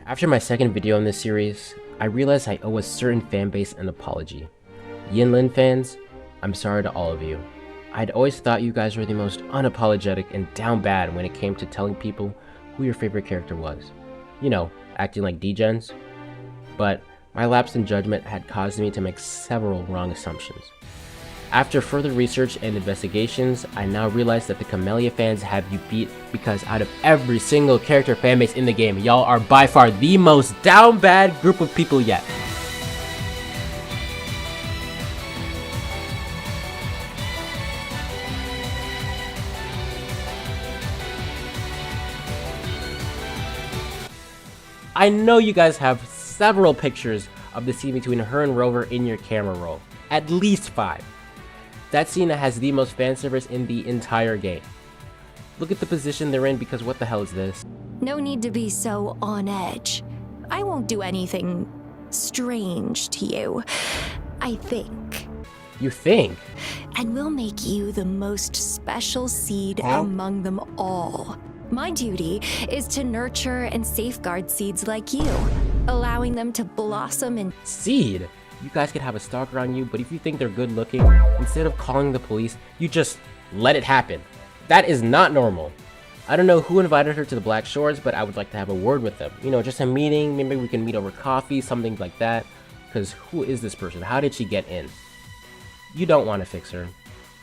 After my second video in this series, I realized I owe a certain fanbase an apology. Yinlin fans, I'm sorry to all of you. I'd always thought you guys were the most unapologetic and down bad when it came to telling people who your favorite character was. You know, acting like degens. But my lapse in judgment had caused me to make several wrong assumptions. After further research and investigations, I now realize that the Camellya fans have you beat because out of every single character fanbase in the game, y'all are by far the most down bad group of people yet. I know you guys have several pictures of the scene between her and Rover in your camera roll. At least 5. That scene has the most fan service in the entire game. Look at the position they're in because what the hell is this? No need to be so on edge. I won't do anything strange to you, I think. You think? And we'll make you the most special seed among them all. My duty is to nurture and safeguard seeds like you, allowing them to blossom and— Seed? You guys could have a stalker on you, but if you think they're good looking, instead of calling the police, you just let it happen. That is not normal. I don't know who invited her to the Black Shores, but I would like to have a word with them. You know, just a meeting, maybe we can meet over coffee, something like that. Because who is this person? How did she get in? You don't want to fix her.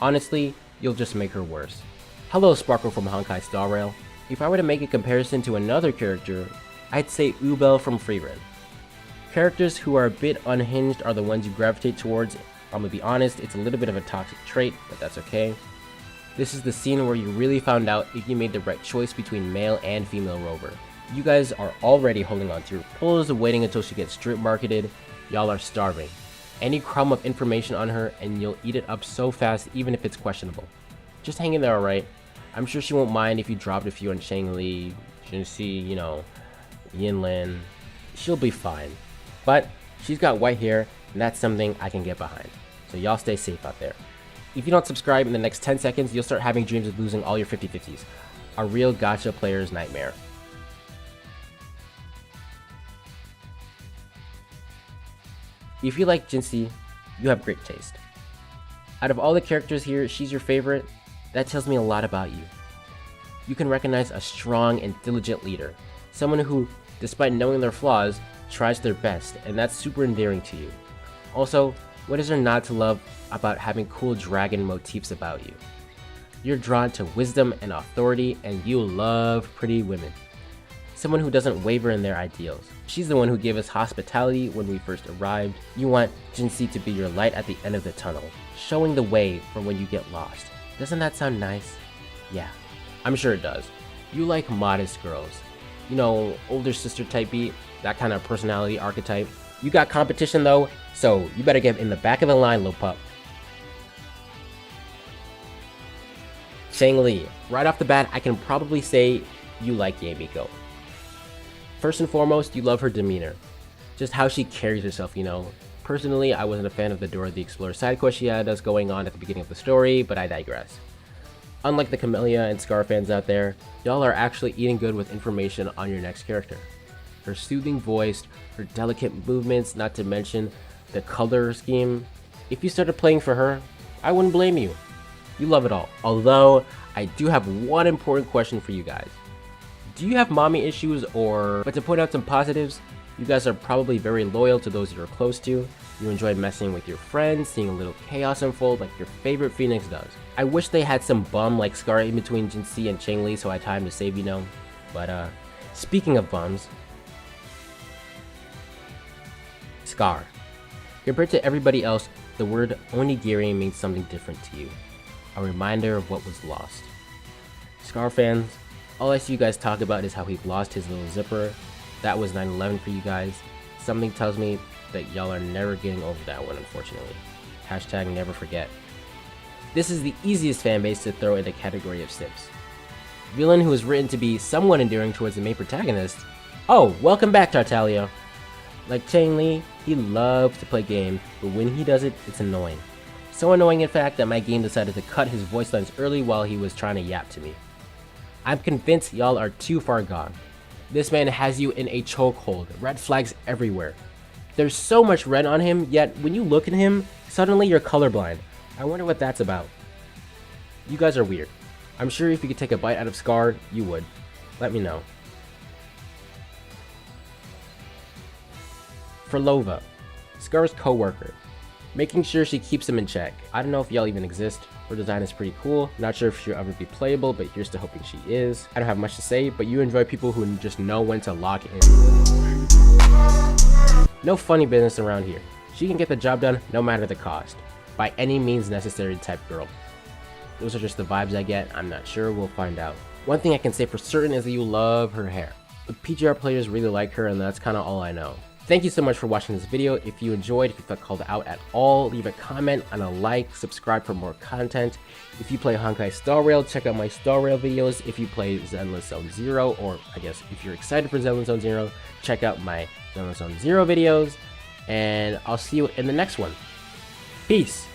Honestly, you'll just make her worse. Hello, Sparkle from Honkai Star Rail. If I were to make a comparison to another character, I'd say Ubel from Freerun. Characters who are a bit unhinged are the ones you gravitate towards. I'm gonna be honest, it's a little bit of a toxic trait, but that's okay. This is the scene where you really found out if you made the right choice between male and female Rover. You guys are already holding on to your pulls, waiting until she gets strip marketed. Y'all are starving. Any crumb of information on her and you'll eat it up so fast even if it's questionable. Just hang in there, alright? I'm sure she won't mind if you dropped a few on Changli, Jinhsi, you know, Yinlin. She'll be fine. But she's got white hair, and that's something I can get behind. So y'all stay safe out there. If you don't subscribe in the next 10 seconds, you'll start having dreams of losing all your 50/50s. A real gacha player's nightmare. If you like Jinhsi, you have great taste. Out of all the characters here, she's your favorite. That tells me a lot about you. You can recognize a strong and diligent leader. Someone who, despite knowing their flaws, tries their best, and that's super endearing to you. Also, what is there not to love about having cool dragon motifs about you? You're drawn to wisdom and authority, and you love pretty women. Someone who doesn't waver in their ideals. She's the one who gave us hospitality when we first arrived. You want Jinhsi to be your light at the end of the tunnel, showing the way for when you get lost. Doesn't that sound nice? Yeah, I'm sure it does. You like modest girls. You know, older sister type beat, that kind of personality archetype. You got competition though, so you better get in the back of the line, little pup. Changli, right off the bat, I can probably say you like Yamiko. First and foremost, you love her demeanor. Just how she carries herself, you know. Personally, I wasn't a fan of the Dora the Explorer side quest she had us going on at the beginning of the story, but I digress. Unlike the Camellya and Scar fans out there, y'all are actually eating good with information on your next character. Her soothing voice, her delicate movements, not to mention the color scheme. If you started playing for her, I wouldn't blame you. You love it all. Although, I do have one important question for you guys. Do you have mommy issues or— but to point out some positives, you guys are probably very loyal to those you're close to. You enjoy messing with your friends, seeing a little chaos unfold like your favorite Phoenix does. I wish they had some bum like Scar in between Jinhsi and Changli so I had time to save, you know. But speaking of bums, Scar. Compared to everybody else, the word onigiri means something different to you. A reminder of what was lost. Scar fans, all I see you guys talk about is how he lost his little zipper. That was 9/11 for you guys. Something tells me that y'all are never getting over that one, unfortunately. Hashtag never forget. This is the easiest fanbase to throw in the category of simps. Villain who is written to be somewhat endearing towards the main protagonist. Oh, welcome back, Tartaglia. Like Changli, he loves to play games, but when he does it, it's annoying. So annoying in fact that my game decided to cut his voice lines early while he was trying to yap to me. I'm convinced y'all are too far gone. This man has you in a chokehold, red flags everywhere. There's so much red on him, yet when you look at him, suddenly you're colorblind. I wonder what that's about. You guys are weird. I'm sure if you could take a bite out of Scar, you would. Let me know. Phorlova, Scar's co-worker, making sure she keeps him in check. I don't know if y'all even exist. Her design is pretty cool. Not sure if she'll ever be playable, but here's to hoping she is. I don't have much to say, but you enjoy people who just know when to lock in. No funny business around here. She can get the job done no matter the cost. By any means necessary type girl. Those are just the vibes I get. I'm not sure, we'll find out. One thing I can say for certain is that you love her hair. The PGR players really like her, and that's kind of all I know. Thank you so much for watching this video. If you enjoyed, if you felt called out at all, leave a comment and a like, subscribe for more content. If you play Honkai Star Rail, check out my Star Rail videos. If you play Zenless Zone Zero, or I guess if you're excited for Zenless Zone Zero, check out my Zenless Zone Zero videos. And I'll see you in the next one. Peace!